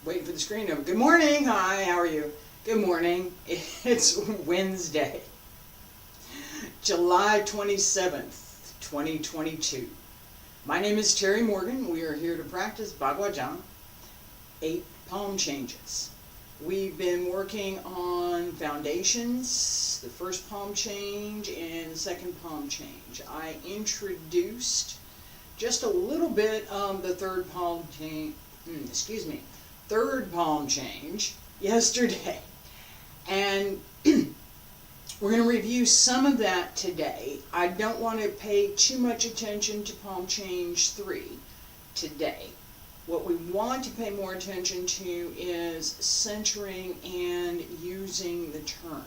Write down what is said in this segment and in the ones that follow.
waiting for the screen to open. Good morning. Hi, how are you? Good morning. It's Wednesday, July 27th, 2022. My name is Terry Morgan. We are here to practice Baguazhang, 8 palm changes. We've been working on foundations, the first palm change and the second palm change. I introduced just a little bit of the third palm change, third palm change yesterday. And we're going to review some of that today. I don't want to pay too much attention to palm change 3 today. What we want to pay more attention to is centering and using the turn.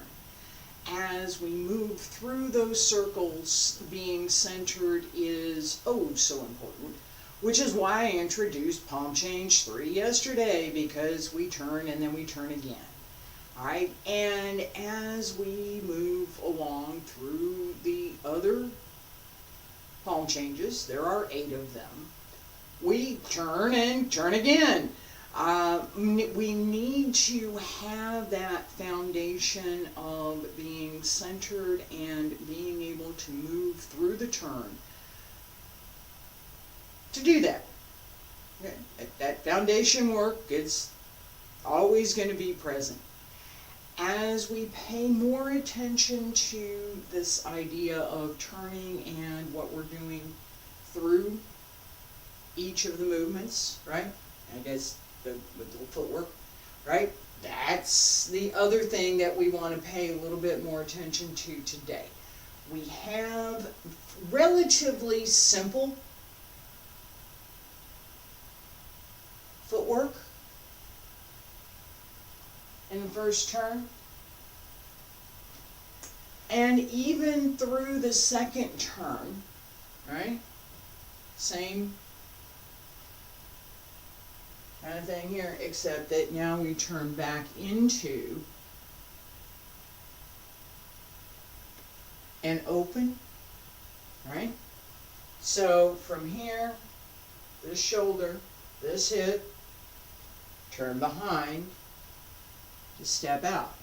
As we move through those circles, being centered is oh so important, which is why I introduced palm change 3 yesterday, because we turn and then we turn again. Alright, and as we move along through the other palm changes, there are 8 of them, we turn and turn again. We need to have that foundation of being centered and being able to move through the turn. To do that, that foundation work is always going to be present. As we pay more attention to this idea of turning and what we're doing through each of the movements, right? I guess the footwork, right? That's the other thing that we want to pay a little bit more attention to today. We have relatively simple footwork in the first turn, and even through the second turn, right? Same kind of thing here, except that now we turn back into and open, right? So from here, this shoulder, this hip, turn behind to step out.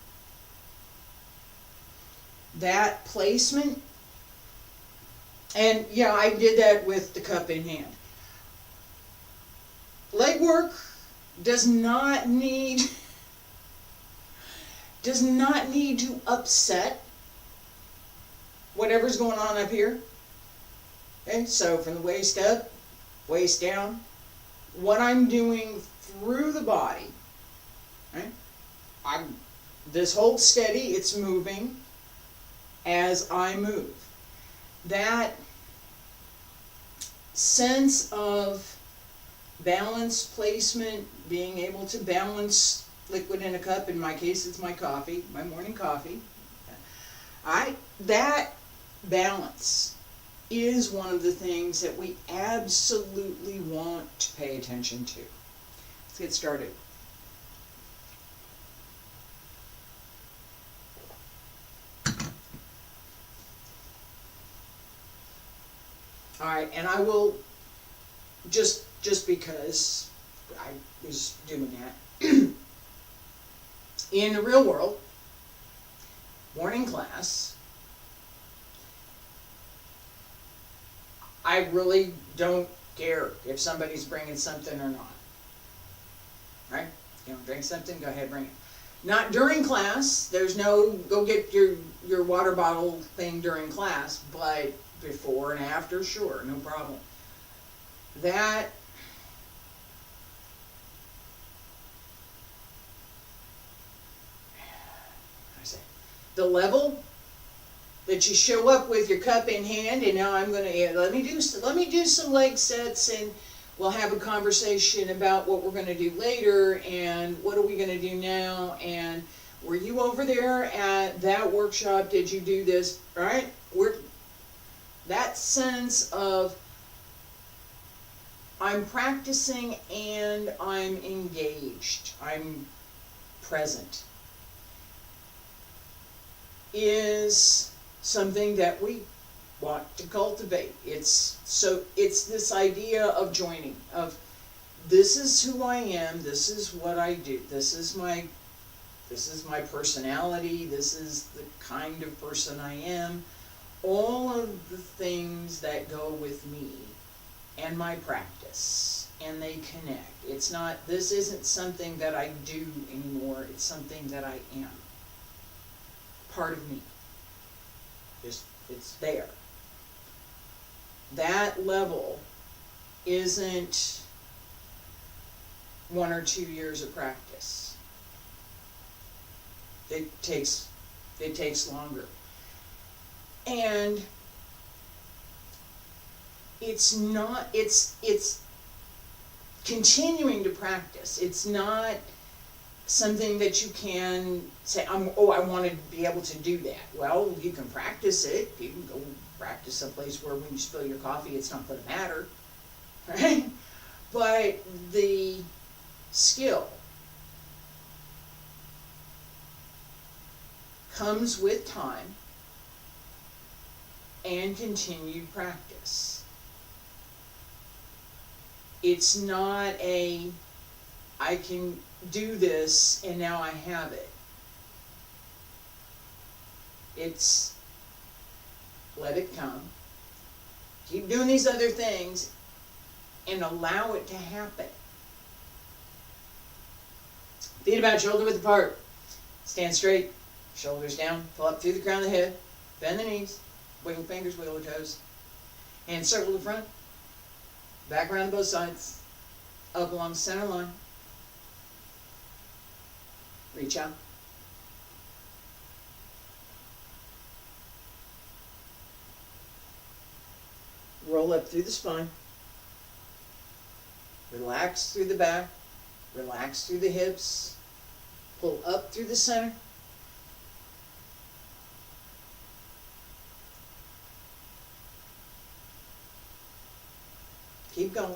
That placement, and yeah, I did that with the cup in hand. Leg work does not need to upset whatever's going on up here. Okay, so from the waist up, waist down, what I'm doing through the body, right? This holds steady, it's moving as I move. That sense of balance, placement, being able to balance liquid in a cup, in my case it's my coffee, my morning coffee. That balance is one of the things that we absolutely want to pay attention to. Let's get started. Alright, and I will, just because I was doing that, in the real world, morning class, I really don't care if somebody's bringing something or not. Right? You know, drink something, go ahead, bring it. Not during class. There's no go get your water bottle thing during class, but before and after, sure, no problem. That the level that you show up with your cup in hand, and now I'm going to let me do some leg sets, and we'll have a conversation about what we're going to do later, and what are we going to do now, and were you over there at that workshop? Did you do this? Right? That sense of I'm practicing and I'm engaged, I'm present, is something that we want to cultivate. It's this idea of joining, of this is who I am, this is what I do, this is my personality, this is the kind of person I am, all of the things that go with me and my practice, and they connect. It's not, this isn't something that I do anymore, it's something that I am. Part of me. Just, it's there. That level isn't 1 or 2 years of practice. It takes longer. And it's continuing to practice. It's not something that you can say, I want to be able to do that. Well, you can practice it. You can go practice someplace where when you spill your coffee, it's not going to matter, right? But the skill comes with time and continued practice. It's not a, I can do this and now I have it. It's, let it come. Keep doing these other things and allow it to happen. Feet about shoulder width apart. Stand straight, shoulders down, pull up through the crown of the head, bend the knees, wiggle fingers, wiggle toes. Hands circle to the front, back around to both sides, up along the center line. Reach out. Roll up through the spine. Relax through the back. Relax through the hips. Pull up through the center. Keep going.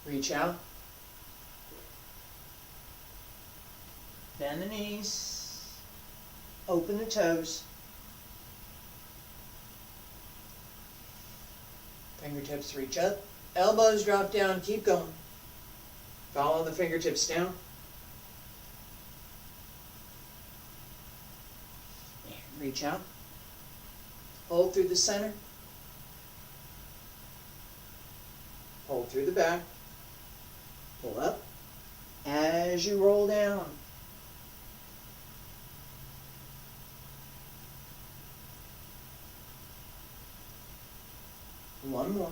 Reach out. Bend the knees. Open the toes. Fingertips reach up. Elbows drop down. Keep going. Follow the fingertips down. And reach out. Hold through the center. Hold through the back. Pull up. As you roll down. One more.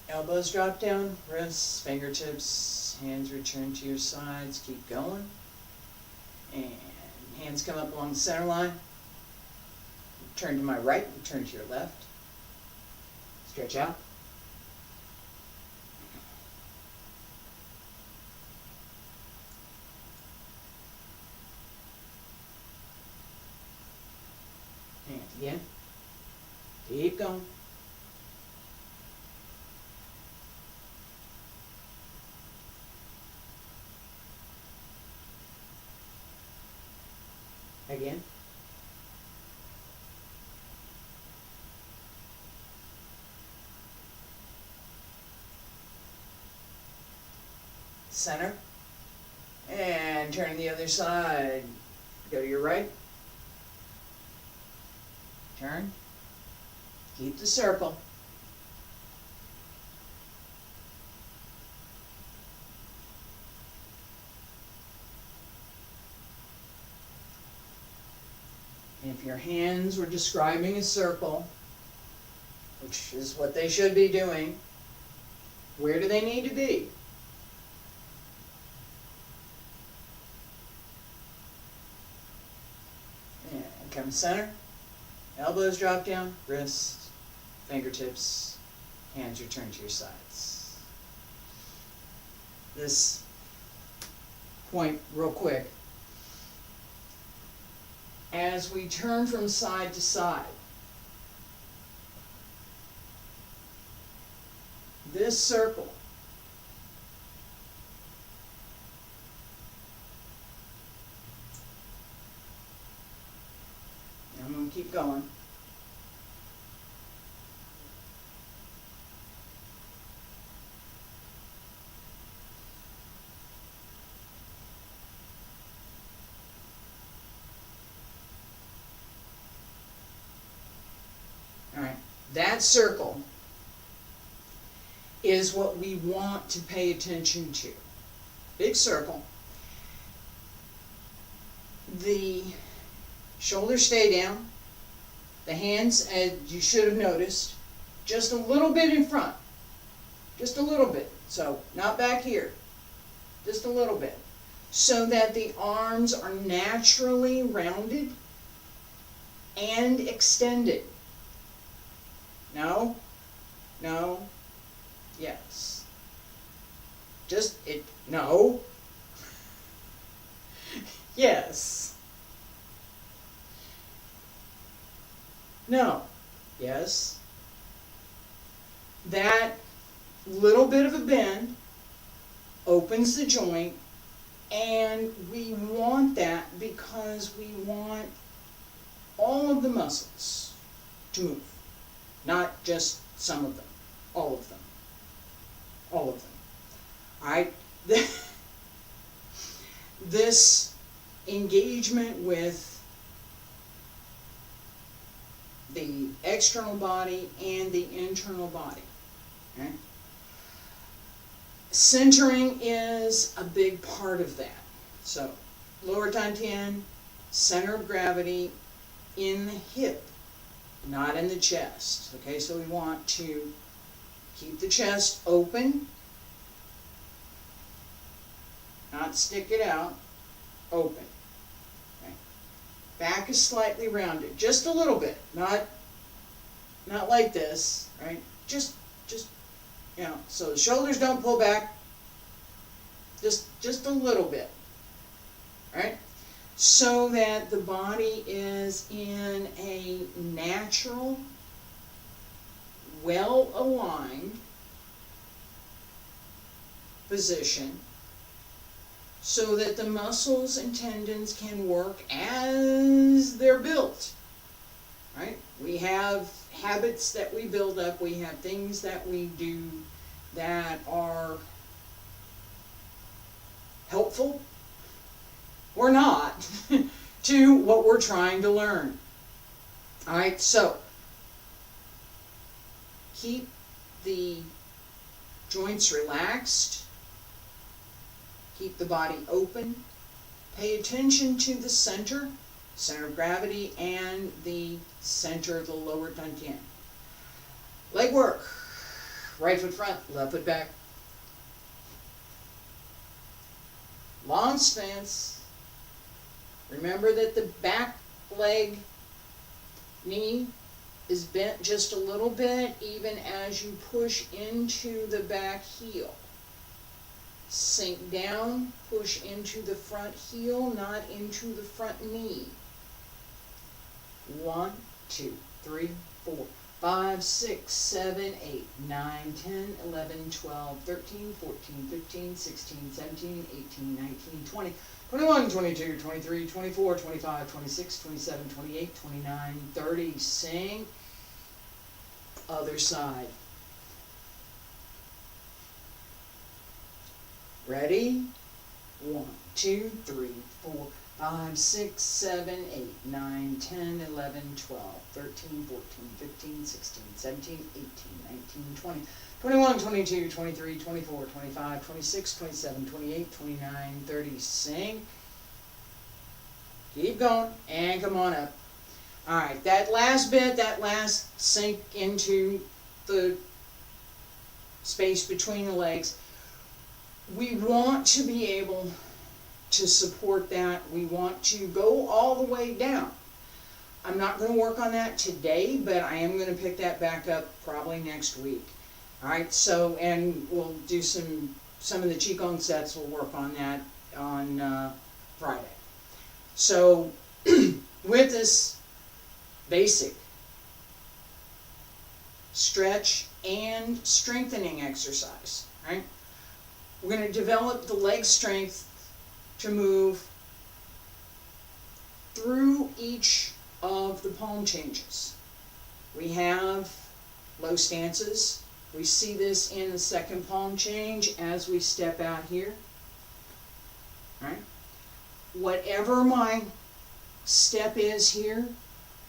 Elbows drop down, wrists, fingertips, hands return to your sides. Keep going. And hands come up along the center line. Turn to my right, turn to your left. Stretch out. And again. Keep going. Again. Center. And turn to the other side. Go to your right. Turn. Keep the circle. And if your hands were describing a circle, which is what they should be doing, where do they need to be? And come center. Elbows drop down, wrists, fingertips, hands return to your sides. This point real quick. As we turn from side to side, this circle Keep going. All right, that circle is what we want to pay attention to. Big circle. The shoulders stay down. The hands, as you should have noticed, just a little bit in front. Just a little bit. So, not back here. Just a little bit. So that the arms are naturally rounded and extended. No, no, yes. No. Yes. No. Yes. That little bit of a bend opens the joint, and we want that because we want all of the muscles to move. Not just some of them, all of them. All of them. Alright? This engagement with the external body and the internal body. Okay? Centering is a big part of that. So, lower dantian, center of gravity in the hip, not in the chest. Okay, so we want to keep the chest open, not stick it out, open. Okay. Back is slightly rounded, just a little bit, not like this, right? Just you know, so the shoulders don't pull back, just a little bit, right? So that the body is in a natural, well-aligned position so that the muscles and tendons can work as they're built, right? We have habits that we build up, we have things that we do that are helpful or not to what we're trying to learn. Alright, so keep the joints relaxed, keep the body open, pay attention to the center of gravity, and the center of the lower dantian. Leg work. Right foot front, left foot back. Long stance. Remember that the back leg knee is bent just a little bit even as you push into the back heel. Sink down, push into the front heel, not into the front knee. 1, 2, 3, 4, 5, 6, 7, 8, 9, 10, 11, 12, 13, 14, 15, 16, 17, 18, 19, 20, 21, 22, 23, 24, 25, 26, 27, 28, 29, 30. Sink. Other side. Ready? 1, 2, 3, 4, 5, 6, 7, 8, 9, 10, 11, 12, 13, 14, 15, 16, 17, 18, 19, 20, 21, 22, 23, 24, 25, 26, 27, 28, 29, 30. Sink. Keep going, and come on up. Alright, that last bit, that last sink into the space between the legs, we want to be able to support that. We want to go all the way down. I'm not going to work on that today, but I am going to pick that back up probably next week. Alright, so, and we'll do some of the Qigong sets, we'll work on that on Friday. So, with this basic stretch and strengthening exercise, right? We're going to develop the leg strength to move through each of the palm changes. We have low stances. We see this in the second palm change as we step out here. All right? Whatever my step is here,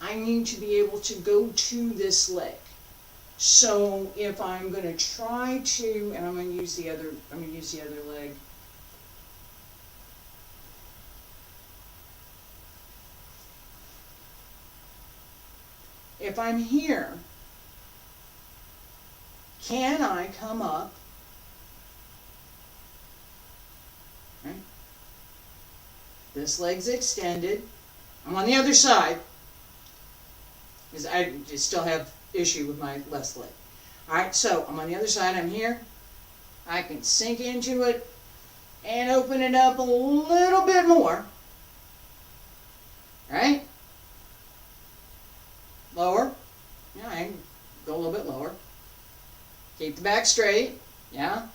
I need to be able to go to this leg. So if I'm going to try to, and I'm going to use the other leg. If I'm here, can I come up? Right? This leg's extended. I'm on the other side, because I still have issue with my left leg. Alright, so I'm on the other side, I'm here. I can sink into it and open it up a little bit more. Right? Lower. Yeah, I can go a little bit lower. Keep the back straight. Yeah.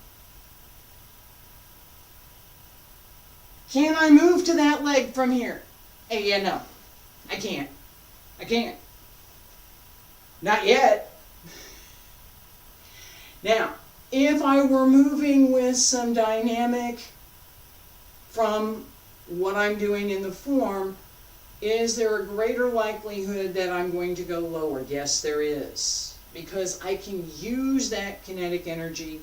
Can I move to that leg from here? Hey, yeah, no. I can't. I can't. Not yet. Now, if I were moving with some dynamic from what I'm doing in the form, is there a greater likelihood that I'm going to go lower? Yes, there is. Because I can use that kinetic energy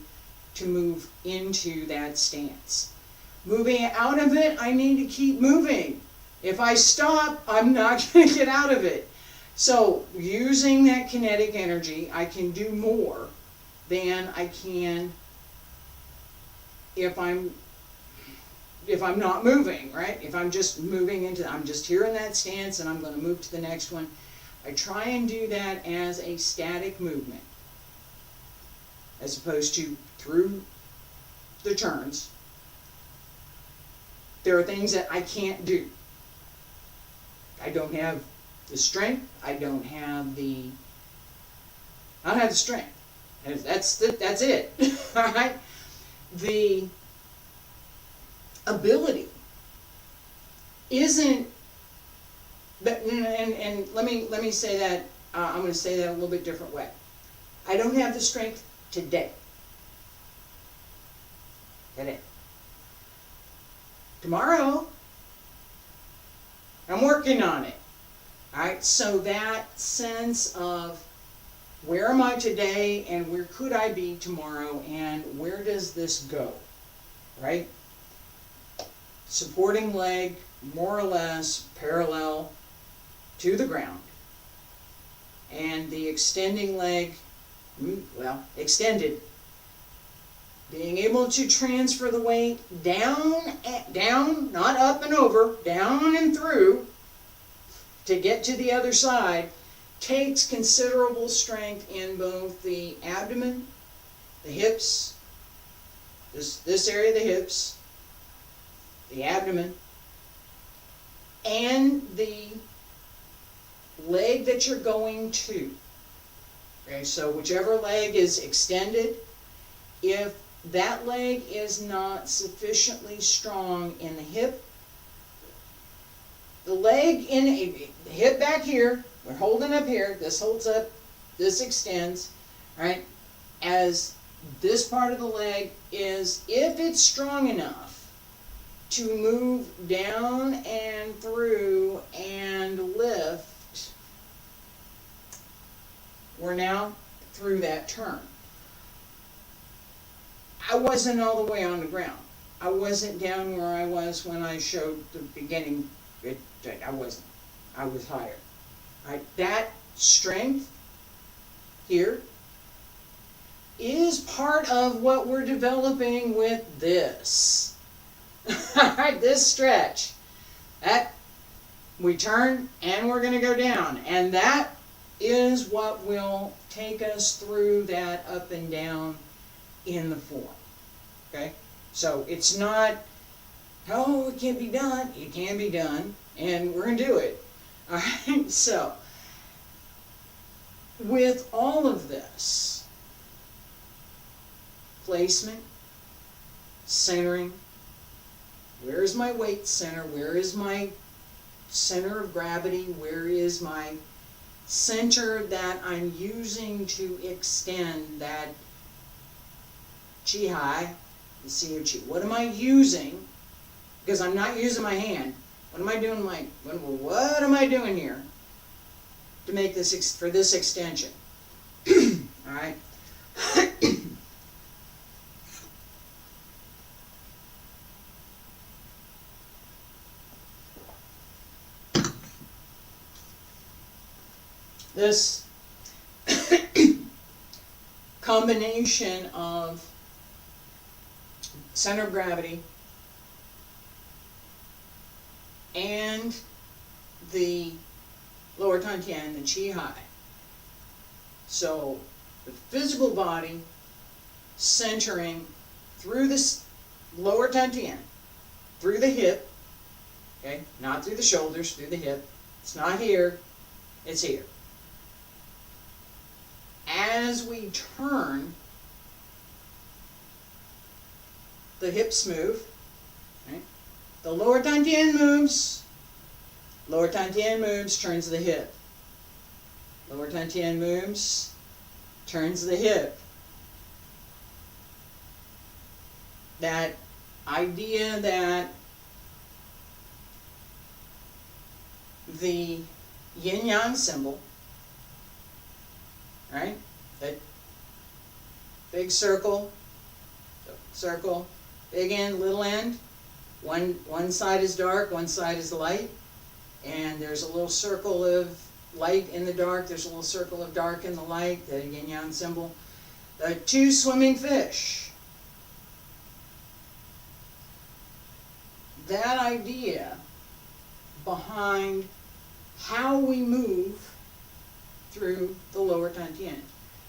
to move into that stance. Moving out of it, I need to keep moving. If I stop, I'm not going to get out of it. So, using that kinetic energy, I can do more than I can if I'm not moving, right? If I'm just moving into, I'm just here in that stance and I'm going to move to the next one. I try and do that as a static movement, as opposed to through the turns. There are things that I can't do. I don't have the strength. I don't have the strength. And that's it. All right. The ability isn't. But and let me say that. I'm going to say that a little bit different way. I don't have the strength today. Tomorrow, I'm working on it. Alright, so that sense of where am I today and where could I be tomorrow and where does this go? Right? Supporting leg, more or less parallel to the ground. And the extending leg, well, extended. Being able to transfer the weight down, not up and over, down and through, to get to the other side, takes considerable strength in both the abdomen, the hips, this area of the hips, the abdomen, and the leg that you're going to. Okay, so whichever leg is extended, if that leg is not sufficiently strong in the hip, the leg in the hip back here, we're holding up here, this holds up, this extends, right? As this part of the leg is, if it's strong enough to move down and through and lift, we're now through that turn. I wasn't all the way on the ground. I wasn't down where I was when I showed the beginning. I wasn't. I was higher. Right? That strength here is part of what we're developing with this. Alright, this stretch. That we turn and we're going to go down. And that is what will take us through that up and down in the form. Okay? So it's not, oh, it can't be done. It can be done, and we're going to do it. All right? So, with all of this, placement, centering, where is my weight center? Where is my center of gravity, where is my center that I'm using to extend that chi hai, the chi of chi. What am I using? Because I'm not using my hand. What am I doing? What am I doing here to make this for this extension? All right. This combination of center of gravity and the lower Tantian, the Chi Hai. So the physical body centering through this lower Tantian, through the hip, okay, not through the shoulders, through the hip. It's not here, it's here. As we turn, the hips move, right? The lower Tantian moves, turns the hip. Lower Tantian moves, turns the hip. That idea that the yin-yang symbol, right? That big circle, big end, little end. One side is dark, one side is light, and there's a little circle of light in the dark. There's a little circle of dark in the light. The yin-yang symbol. The two swimming fish. That idea behind how we move through the lower Tantian,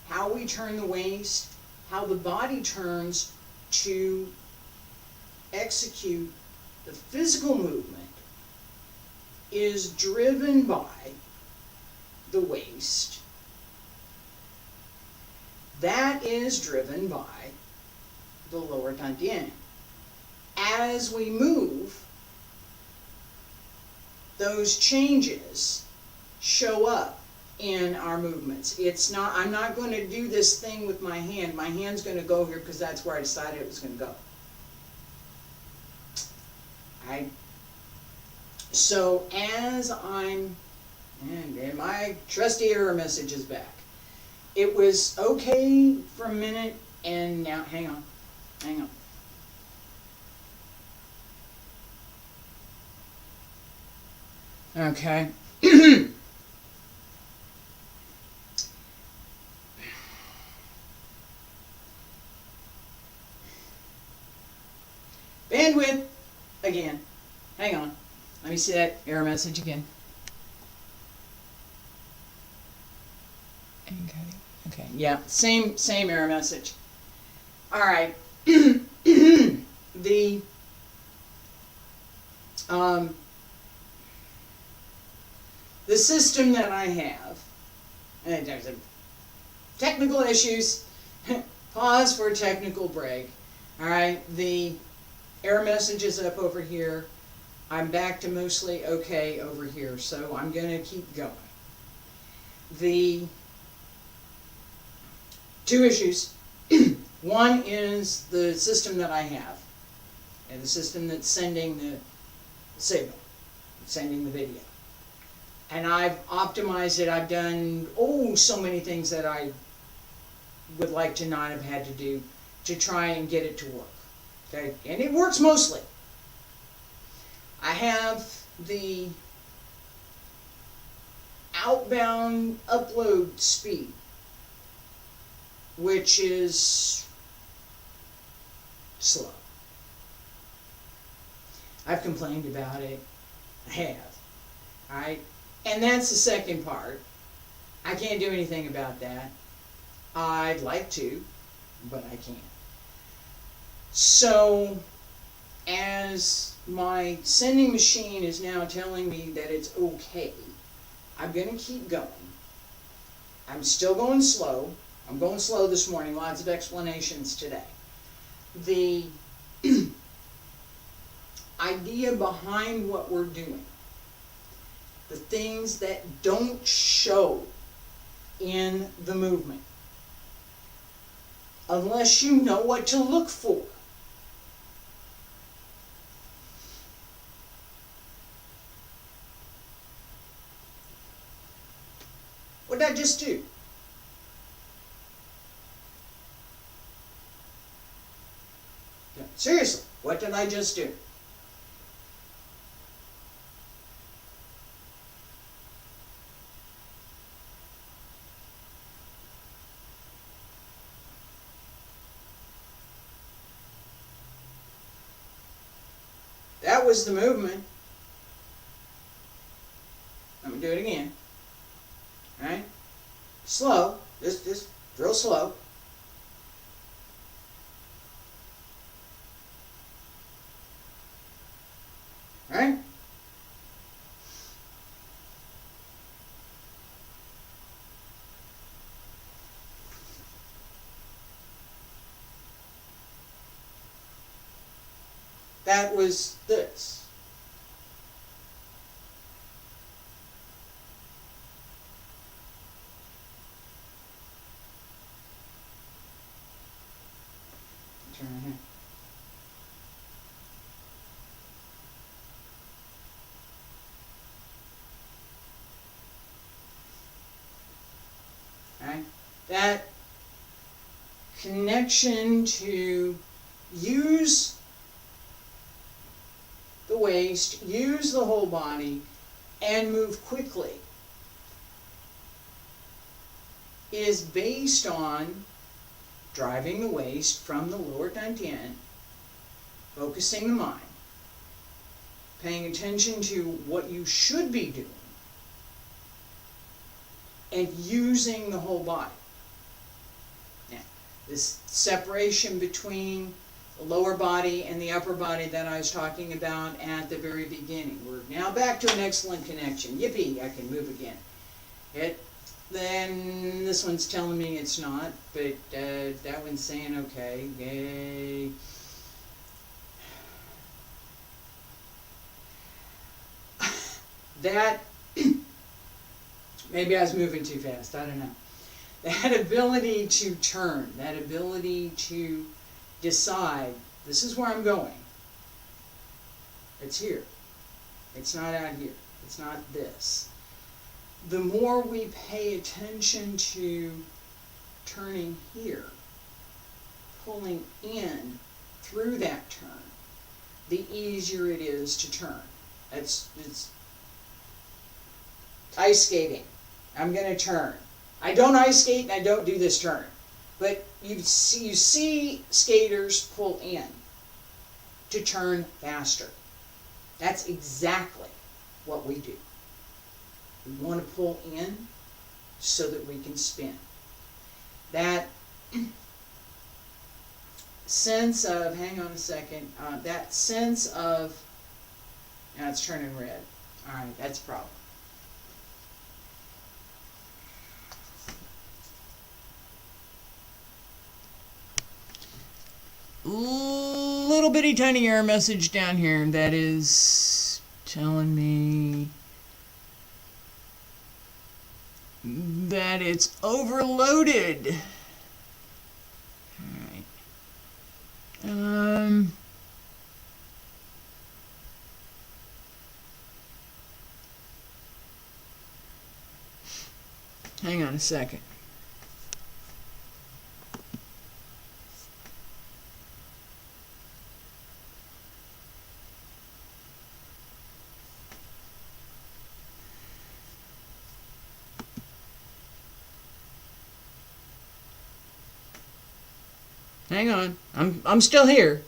how we turn the waist, how the body turns to execute the physical movement is driven by the waist. That is driven by the lower Tantian. As we move, those changes show up in our movements. It's not, I'm not going to do this thing with my hand. My hand's going to go here because that's where I decided it was going to go. So as I'm, and my trusty error message is back. It was okay for a minute, and now, hang on. Okay. Bandwidth, again. Hang on. Let me see that error message again. Okay, yeah, same error message. All right. The system that I have, and there's technical issues. Pause for a technical break. All right, the error message is up over here. I'm back to mostly okay over here, so I'm going to keep going. The two issues. One is the system that I have, and the system that's sending the signal, sending the video. And I've optimized it. I've done, so many things that I would like to not have had to do to try and get it to work. Okay, and it works mostly. I have the outbound upload speed, which is slow. I've complained about it. I have. All right? And that's the second part. I can't do anything about that. I'd like to, but I can't. So, as my sending machine is now telling me that it's okay, I'm going to keep going. I'm still going slow. I'm going slow this morning. Lots of explanations today. The idea behind what we're doing the things that don't show in the movement, unless you know what to look for. What did I just do? Seriously, what did I just do? That was the movement. Let me do it again. All right? Slow. Just real slow. All right? That was this. Turn it here. Right? That connection to use the waist, use the whole body, and move quickly is based on driving the waist from the lower dantian, focusing the mind, paying attention to what you should be doing, and using the whole body. Now, this separation between the lower body and the upper body that I was talking about at the very beginning. We're now back to an excellent connection. Yippee, I can move again. Then this one's telling me it's not, but that one's saying okay. Yay. That, maybe I was moving too fast, I don't know. That ability to turn, that ability to decide, this is where I'm going. It's here. It's not out here. It's not this. The more we pay attention to turning here, pulling in through that turn, the easier it is to turn. It's ice skating. I'm going to turn. I don't ice skate and I don't do this turn. But you see skaters pull in to turn faster. That's exactly what we do. We want to pull in so that we can spin. That sense of, hang on a second, that sense of, now it's turning red. All right, that's a problem. Little bitty tiny error message down here that is telling me that it's overloaded. Alright. Hang on a second. Hang on, I'm still here.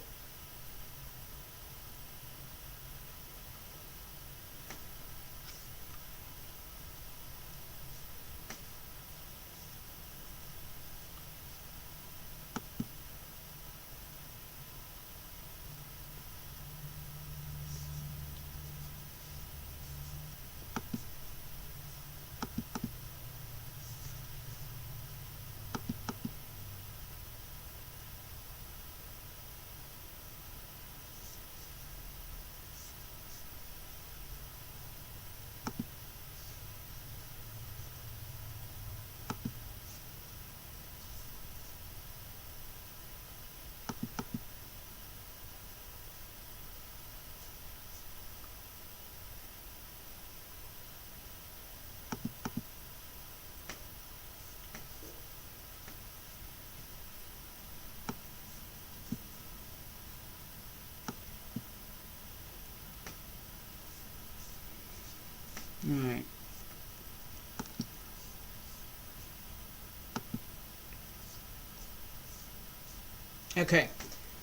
Okay,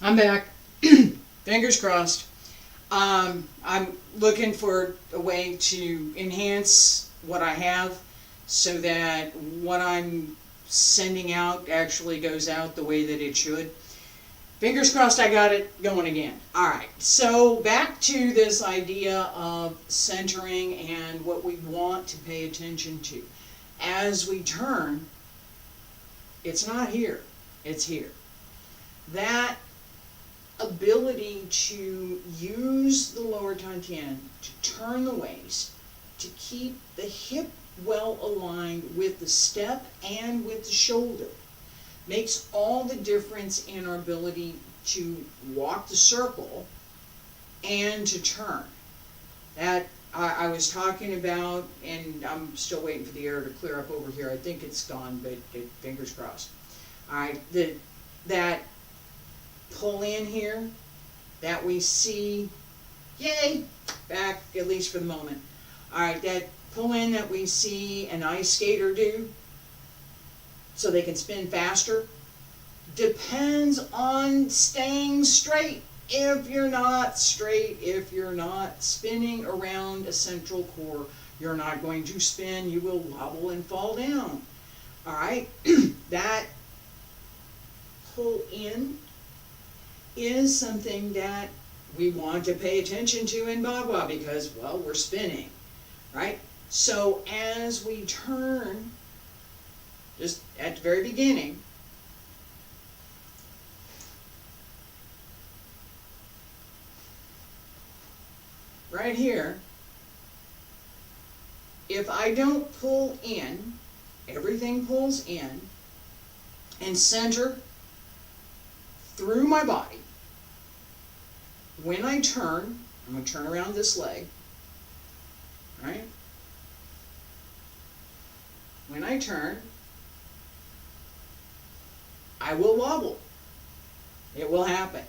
I'm back. Fingers crossed. I'm looking for a way to enhance what I have so that what I'm sending out actually goes out the way that it should. Fingers crossed I got it going again. Alright, so back to this idea of centering and what we want to pay attention to. As we turn, it's not here, it's here. That ability to use the lower dantian to turn the waist, to keep the hip well aligned with the step and with the shoulder, makes all the difference in our ability to walk the circle and to turn. That I was talking about, and I'm still waiting for the air to clear up over here. I think it's gone, but fingers crossed. Alright, that pull in here that we see, yay, back at least for the moment. Alright, that pull in that we see an ice skater do so they can spin faster depends on staying straight. If you're not straight, if you're not spinning around a central core, you're not going to spin. You will wobble and fall down. Alright, that pull in is something that we want to pay attention to in Bagua because, well, we're spinning, right? So as we turn, just at the very beginning, right here, if I don't pull in, everything pulls in and center through my body. When I turn, I'm going to turn around this leg, right? When I turn, I will wobble. It will happen.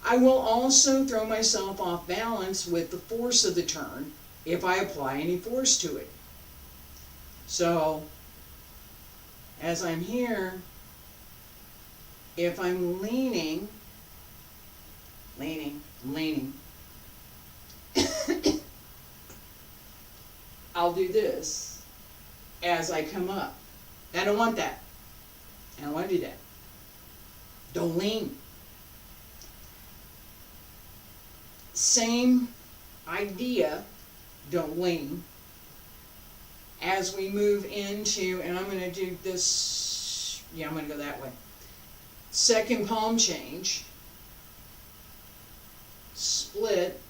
I will also throw myself off balance with the force of the turn if I apply any force to it. So, as I'm here, if I'm leaning, I'll do this as I come up. I don't want that. I don't want to do that. Don't lean. Same idea, don't lean. As we move into, and I'm going to do this, I'm going to go that way. Second palm change, split,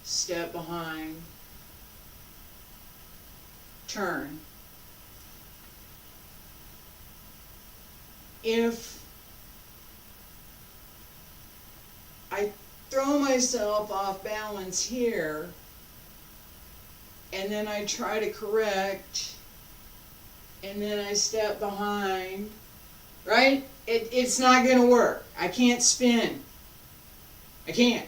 step behind, turn. If I throw myself off balance here, and then I try to correct, and then I step behind, right? It's not going to work. I can't spin. I can't.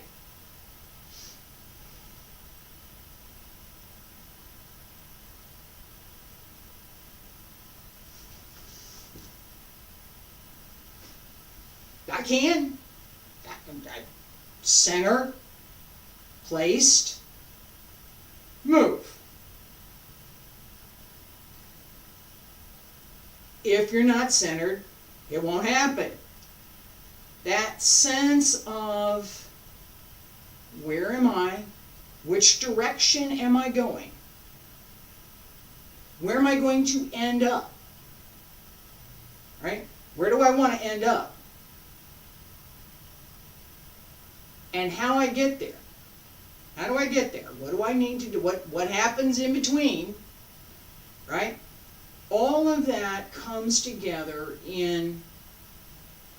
I can. I center, placed, move. If you're not centered, it won't happen. That sense of where am I? Which direction am I going? Where am I going to end up? Right? Where do I want to end up? And how I get there. How do I get there? What do I need to do? What happens in between? Right? All of that comes together in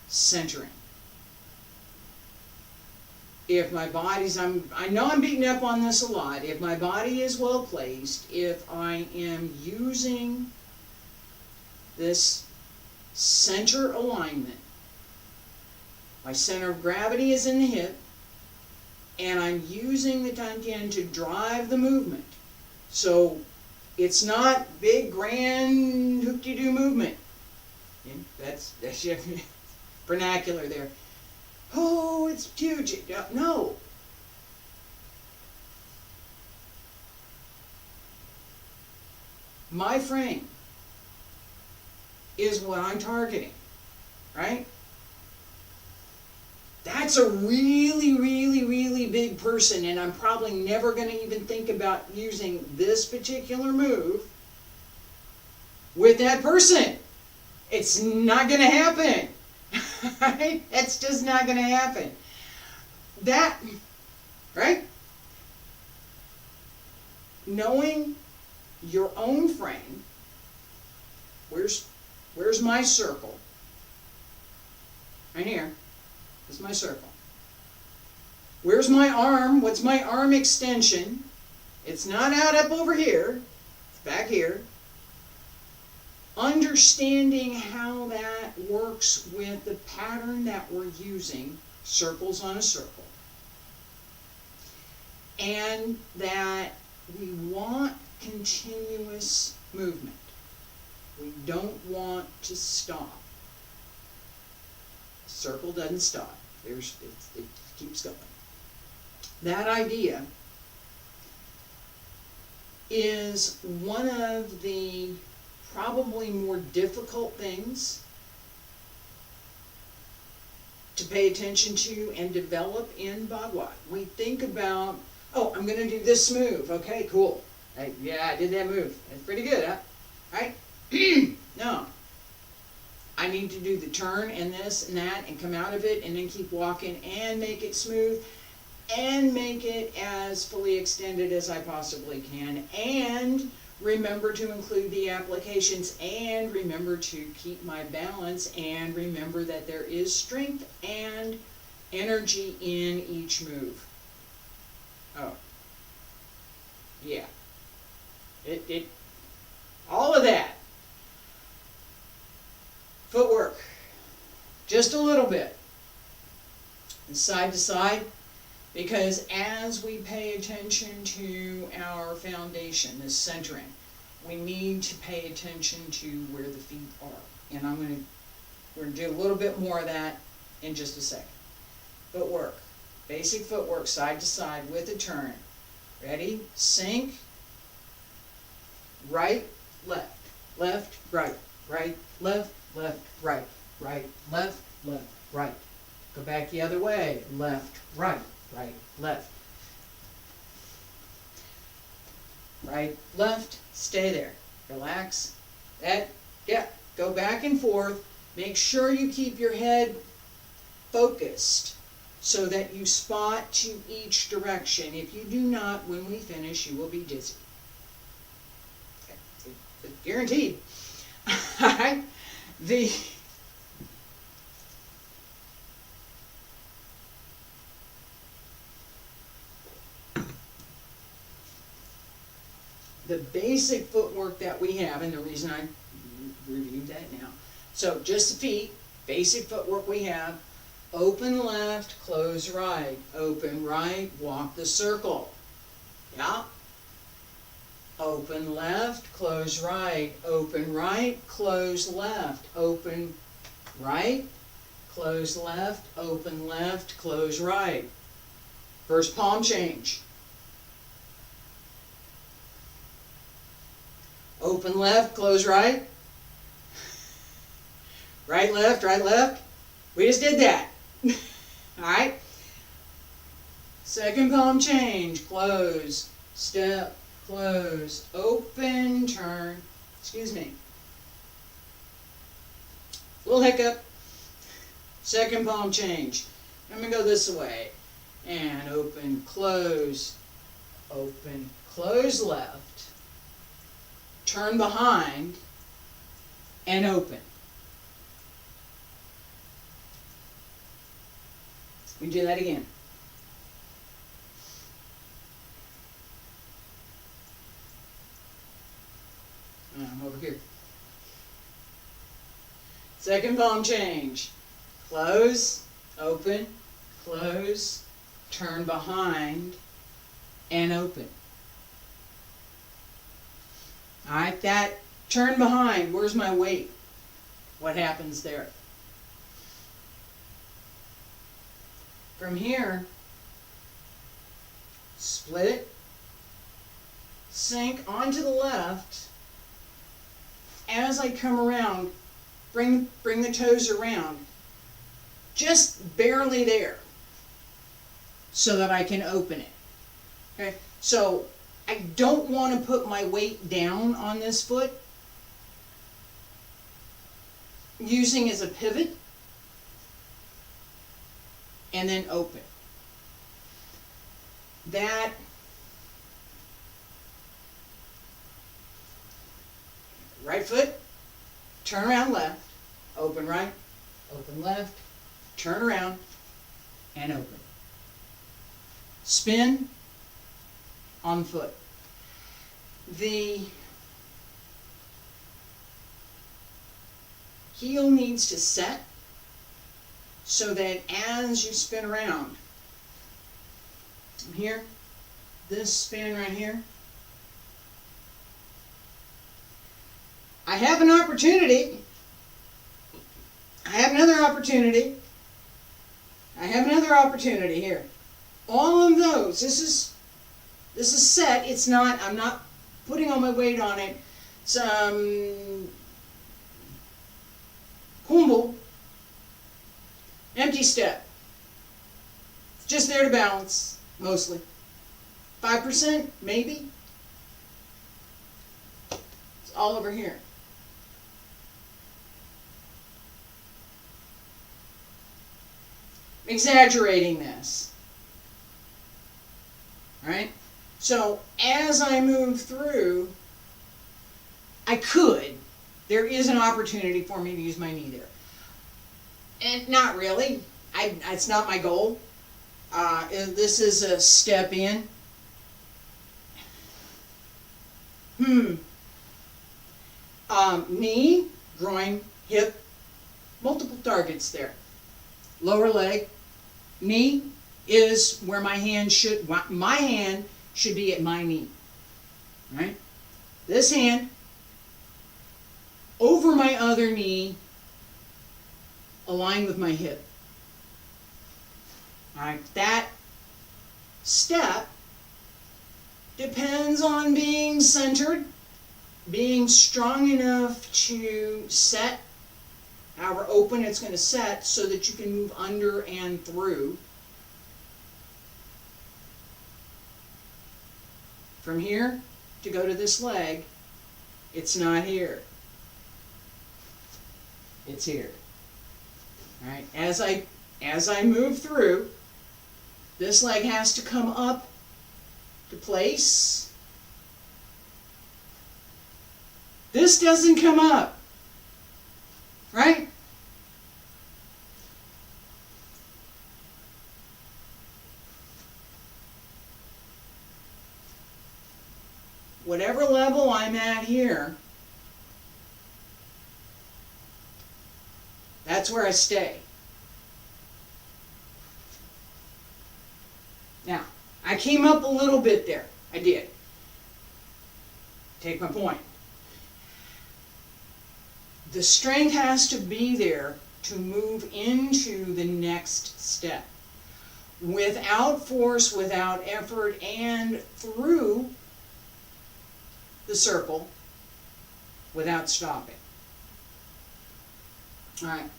centering. If my body's, I know I'm beating up on this a lot. If my body is well placed, if I am using this center alignment, my center of gravity is in the hip, and I'm using the dantian to drive the movement. So it's not big, grand, hoop-de-doo movement. that's your vernacular there. Oh, it's huge. No. My frame is what I'm targeting, right? That's a really, really, really big person, and I'm probably never going to even think about using this particular move with that person. It's not going to happen. Right? That's just not going to happen. That, right? Knowing your own frame, where's my circle? Right here. This is my circle. Where's my arm? What's my arm extension? It's not out up over here. It's back here. Understanding how that works with the pattern that we're using, circles on a circle. And that we want continuous movement. We don't want to stop. Circle doesn't stop. It keeps going. That idea is one of the probably more difficult things to pay attention to and develop in Bagua. We think about, oh, I'm going to do this move. Okay, cool. Yeah, I did that move. That's pretty good, huh? Right? No. I need to do the turn and this and that and come out of it and then keep walking and make it smooth and make it as fully extended as I possibly can, and remember to include the applications, and remember to keep my balance, and remember that there is strength and energy in each move. Oh. Yeah. All of that. Footwork, just a little bit, and side to side, because as we pay attention to our foundation, this centering, we need to pay attention to where the feet are. And we're going to do a little bit more of that in just a second. Footwork, basic footwork, side to side with a turn. Ready? Sink, right, left, left, right, right, left, left, right, right, left, left, right. Go back the other way. Left, right, right, left. Right, left, stay there. Relax. Go back and forth. Make sure you keep your head focused so that you spot to each direction. If you do not, when we finish, you will be dizzy. Okay. Guaranteed. All right? The basic footwork that we have, and the reason I reviewed that now. So just the feet, basic footwork we have. Open left, close right. Open right, walk the circle. Yeah? Open left, close right. Open right, close left. Open right, close left. Open left, close right. First palm change. Open left, close right. Right, left, right, left. We just did that. Alright? Second palm change. Close, step, close, open, turn. Excuse me. Little hiccup. Second palm change. I'm going to go this way. And open, close, left. Turn behind and open. We do that again. Over here. Second palm change. Close, open, close, turn behind, and open. Alright, that turn behind, where's my weight? what happens there. From here, split it, sink onto the left. As I come around, bring the toes around, just barely there, so that I can open it. Okay, so I don't want to put my weight down on this foot, using as a pivot, and then open. That right foot, turn around left, open right, open left, turn around, and open. Spin on the foot. The heel needs to set so that as you spin around, from here, this spin right here, I have an opportunity. I have another opportunity. I have another opportunity here. All of those, this is set. It's not, I'm not putting all my weight on it. It's kumbo, empty step. It's just there to balance, mostly. 5%, maybe. It's all over here. Exaggerating this. All right? So as I move through, there is an opportunity for me to use my knee there. And not really. It's not my goal. This is a step in. Knee, groin, hip, multiple targets there. Lower leg, knee is where my hand should be at my knee. Right? This hand over my other knee, aligned with my hip. All right, that step depends on being centered, being strong enough to set, however open it's going to set, so that you can move under and through. From here to go to this leg, it's not here. It's here. All right, as I move through, this leg has to come up to place. This doesn't come up, right? Whatever level I'm at here, that's where I stay. Now, I came up a little bit there. I did. Take my point. The strength has to be there to move into the next step. Without force, without effort, and through the circle without stopping. All right.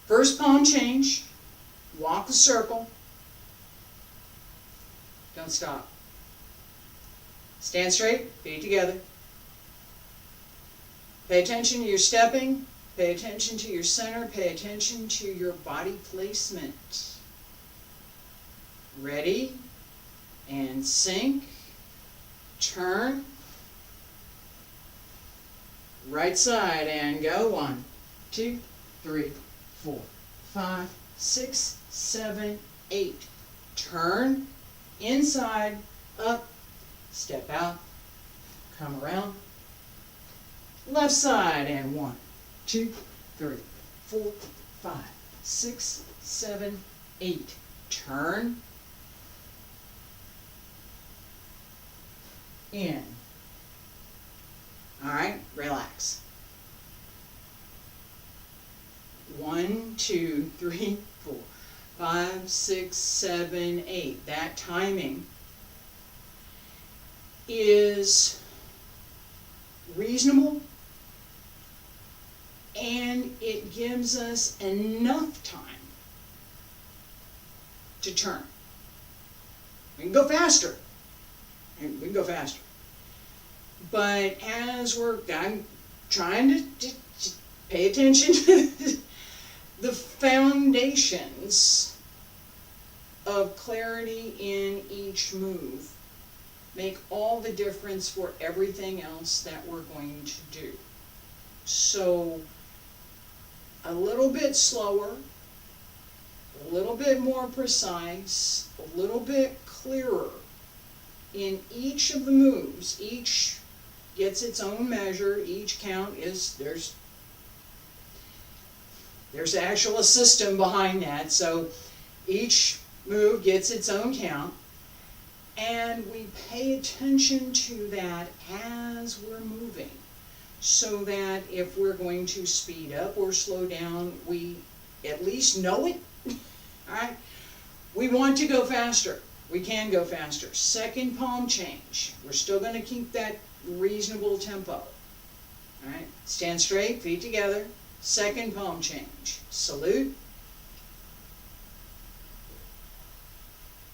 First palm change. Walk the circle. Don't stop. Stand straight, feet together. Pay attention to your stepping. Pay attention to your center. Pay attention to your body placement. Ready? And sink. Turn. Right side and go. 1, 2, 3, 4, 5, 6, 7, 8. Turn. Inside, up, step out, come around. Left side and 1, 2, 3, 4, 5, 6, 7, 8. Turn. In. All right, relax. 1, 2, 3, 4, 5, 6, 7, 8. That timing is reasonable, and it gives us enough time to turn. We can go faster, and we can go faster. But as I'm trying to pay attention to the foundations of clarity in each move make all the difference for everything else that we're going to do. So a little bit slower, a little bit more precise, a little bit clearer in each of the moves. Each gets its own measure. Each count is, there's actually a system behind that. So each move gets its own count, and we pay attention to that as we're moving, so that if we're going to speed up or slow down, we at least know it. All right? We want to go faster. We can go faster. Second palm change. We're still going to keep that reasonable tempo. All right? Stand straight, feet together. Second palm change. Salute.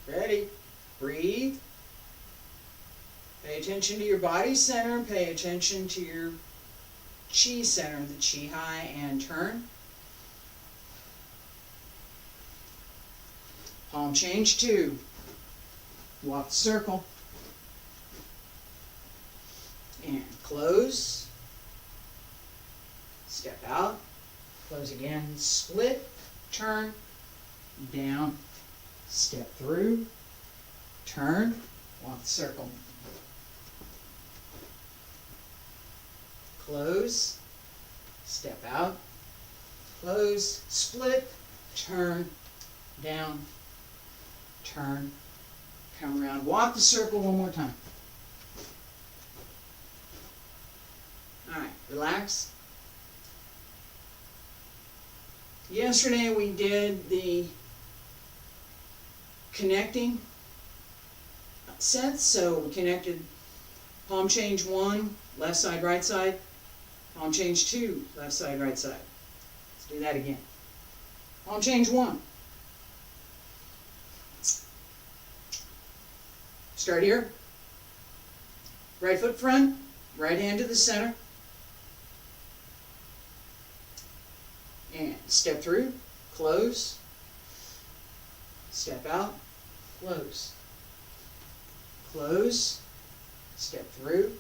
Ready. Breathe. Pay attention to your body center. Pay attention to your chi center, the chi high, and turn. Palm change 2. Walk the circle. And close. Step out. Close again. Split. Turn. Down. Step through. Turn. Walk the circle. Close. Step out. Close. Split. Turn. Down. Turn. Come around. Walk the circle one more time. Alright, relax. Yesterday we did the connecting sets. So we connected palm change 1, left side, right side. Palm change 2, left side, right side. Let's do that again. Palm change 1. Start here. Right foot front, right hand to the center. And step through, close. Step out, close. Close. Step through.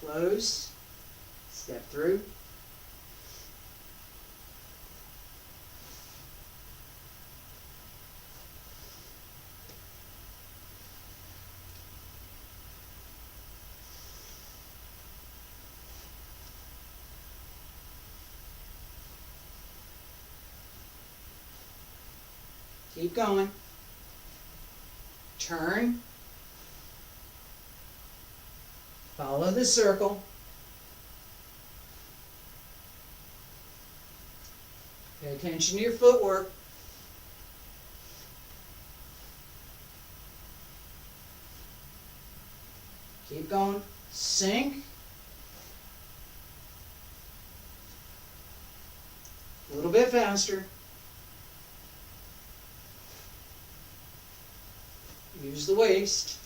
Close. Step through. Keep going. Turn. Follow the circle. Pay attention to your footwork. Keep going. Sink. A little bit faster. Use the waist.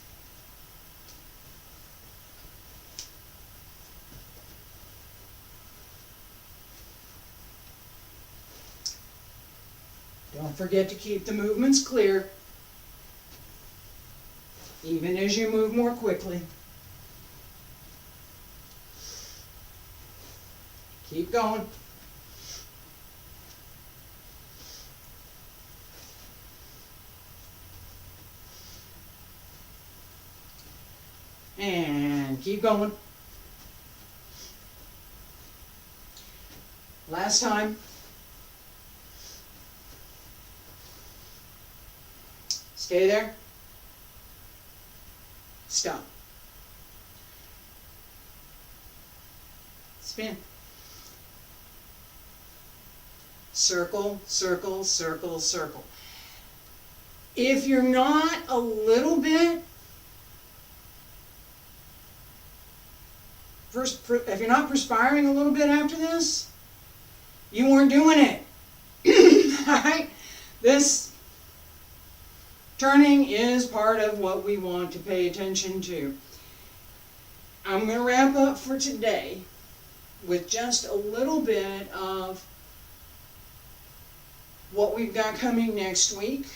Don't forget to keep the movements clear, even as you move more quickly. Keep going. And keep going. Last time. Stay there. Stop. Spin. Circle, circle, circle, circle. If you're not a little bit, if you're not perspiring a little bit after this, you weren't doing it. Alright? This turning is part of what we want to pay attention to. I'm going to wrap up for today with just a little bit of what we've got coming next week.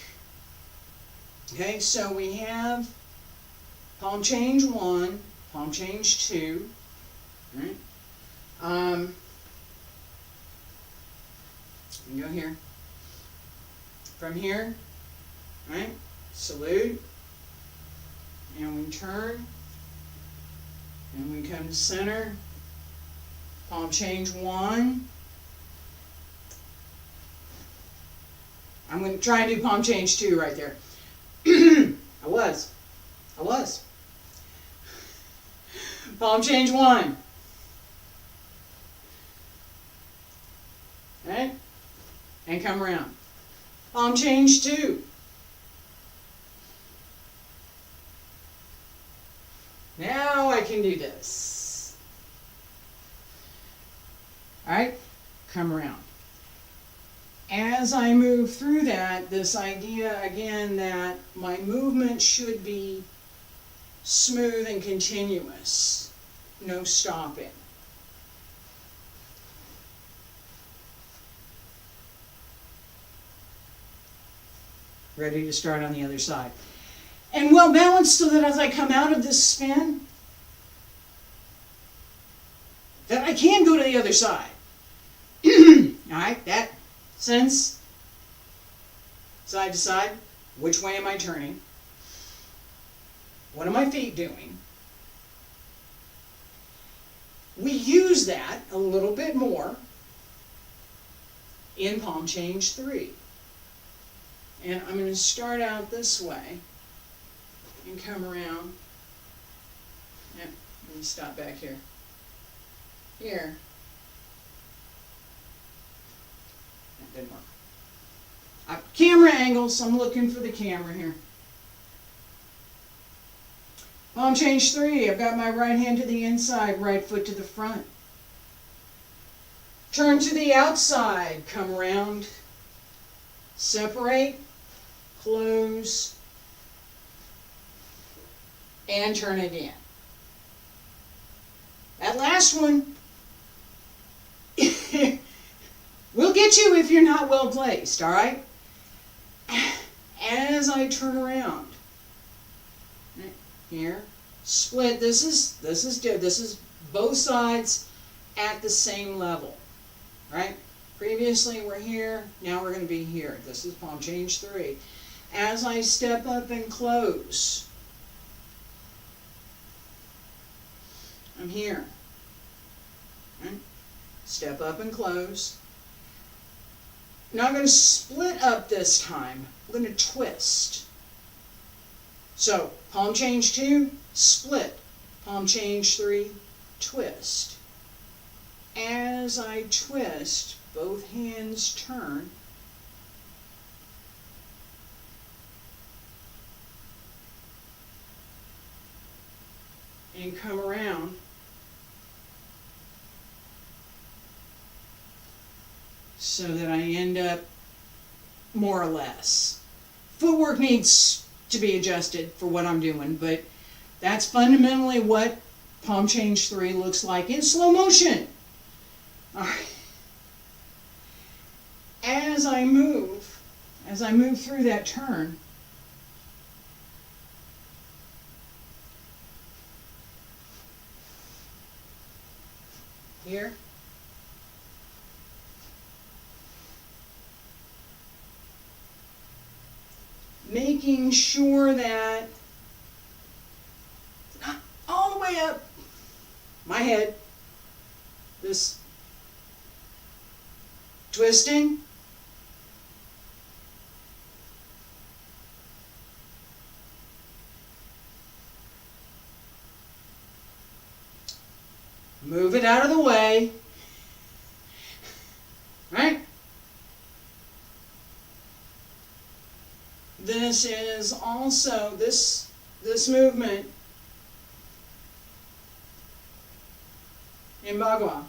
Okay, so we have palm change 1, palm change 2. Right? You go here. From here, right? Salute. And we turn. And we come to center. Palm change 1. I'm going to try and do palm change 2 right there. I was. Palm change 1. Okay? And come around. Palm change 2. Now I can do this. Alright? Come around. As I move through that, this idea again that my movement should be smooth and continuous. No stopping. Ready to start on the other side. And well balanced so that as I come out of this spin, that I can go to the other side. Alright, that sense, side to side, which way am I turning? What are my feet doing? We use that a little bit more in palm change 3. And I'm going to start out this way and come around. Yeah, let me stop back here. Here. That didn't work. Camera angles, I'm looking for the camera here. Palm change 3, I've got my right hand to the inside, right foot to the front. Turn to the outside, come around, separate, close, and turn again. That last one will get you if you're not well placed, all right? As I turn around, here, split. This is both sides at the same level, right? Previously we're here, now we're going to be here. This is palm change 3. As I step up and close, I'm here. Right? Step up and close. Now I'm going to split up this time. I'm going to twist. So, palm change 2, split. Palm change 3, twist. As I twist, both hands turn. And come around. So that I end up more or less. Footwork needs to be adjusted for what I'm doing, but that's fundamentally what palm change 3 looks like in slow motion. All right. As I move through that turn, here, making sure that not all the way up my head, this twisting, move it out of the way, right? this is also, this movement in Bagua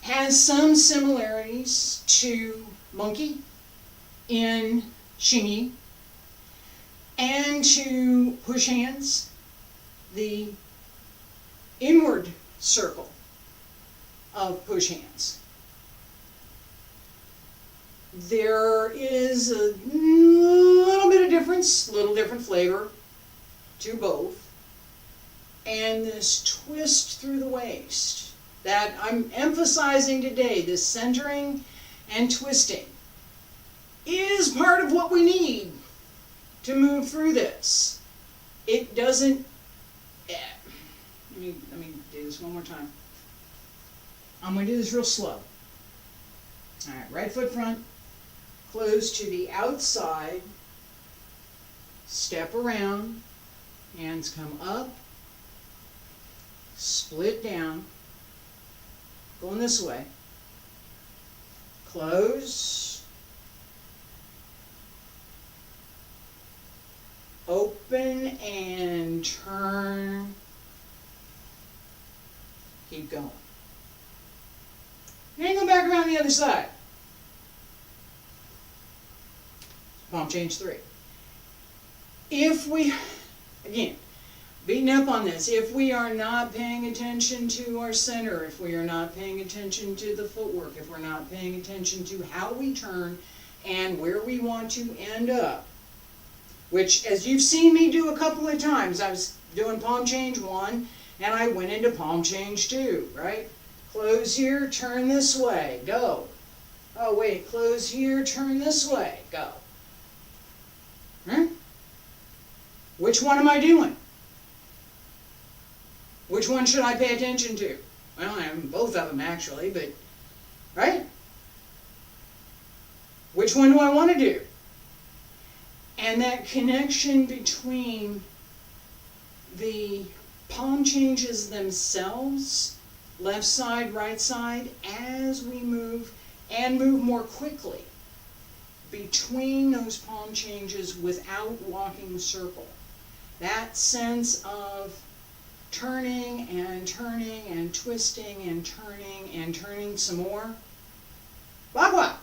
has some similarities to monkey in Xingyi and to push hands, the inward circle of push hands. There is a little bit of difference, little different flavor to both, and this twist through the waist that I'm emphasizing today, this centering and twisting, is part of what we need to move through this. It doesn't, let me do this one more time. I'm going to do this real slow. All right, right foot front, close to the outside, step around, hands come up, split down, going this way, close, open and turn, keep going. And go back around the other side. Palm change 3. If we, again, beating up on this, if we are not paying attention to our center, if we are not paying attention to the footwork, if we're not paying attention to how we turn and where we want to end up, which, as you've seen me do a couple of times, I was doing palm change 1 and I went into palm change 2, right? Close here, turn this way, go. Oh wait, close here, turn this way, go. Which one am I doing? Which one should I pay attention to? Well, I have both of them actually, but, right? Which one do I want to do? And that connection between the palm changes themselves, left side, right side, as we move, and move more quickly between those palm changes without walking the circle. That sense of turning and turning and twisting and turning some more. Bagua!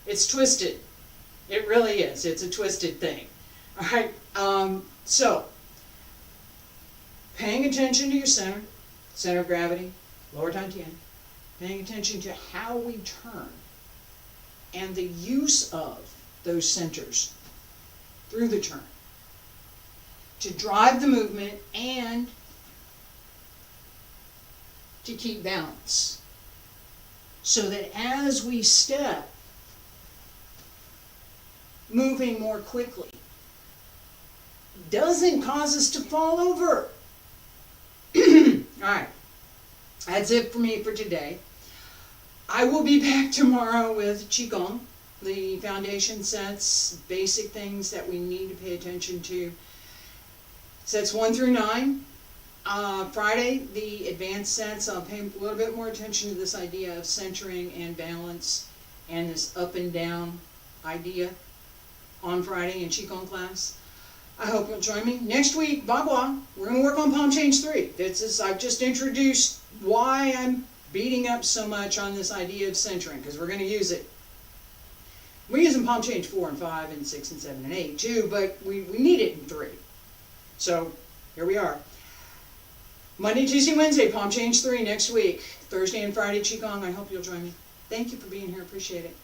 It's twisted. It really is. It's a twisted thing. All right. So, paying attention to your center of gravity, lower dantian, paying attention to how we turn and the use of those centers through the turn to drive the movement and to keep balance, so that as we step, moving more quickly doesn't cause us to fall over. Alright, that's it for me for today. I will be back tomorrow with Qigong, the foundation sets, basic things that we need to pay attention to. Sets 1 through 9. Friday, the advanced sets. I'll pay a little bit more attention to this idea of centering and balance and this up and down idea on Friday in Qigong class. I hope you'll join me. Next week, Bagua, we're going to work on palm change 3. I've just introduced why I'm beating up so much on this idea of centering, because we're going to use it. We're using palm change 4 and 5 and 6 and 7 and 8 too, but we need it in 3. So here we are. Monday, Tuesday, Wednesday, palm change 3 next week. Thursday and Friday, Qigong. I hope you'll join me. Thank you for being here. Appreciate it.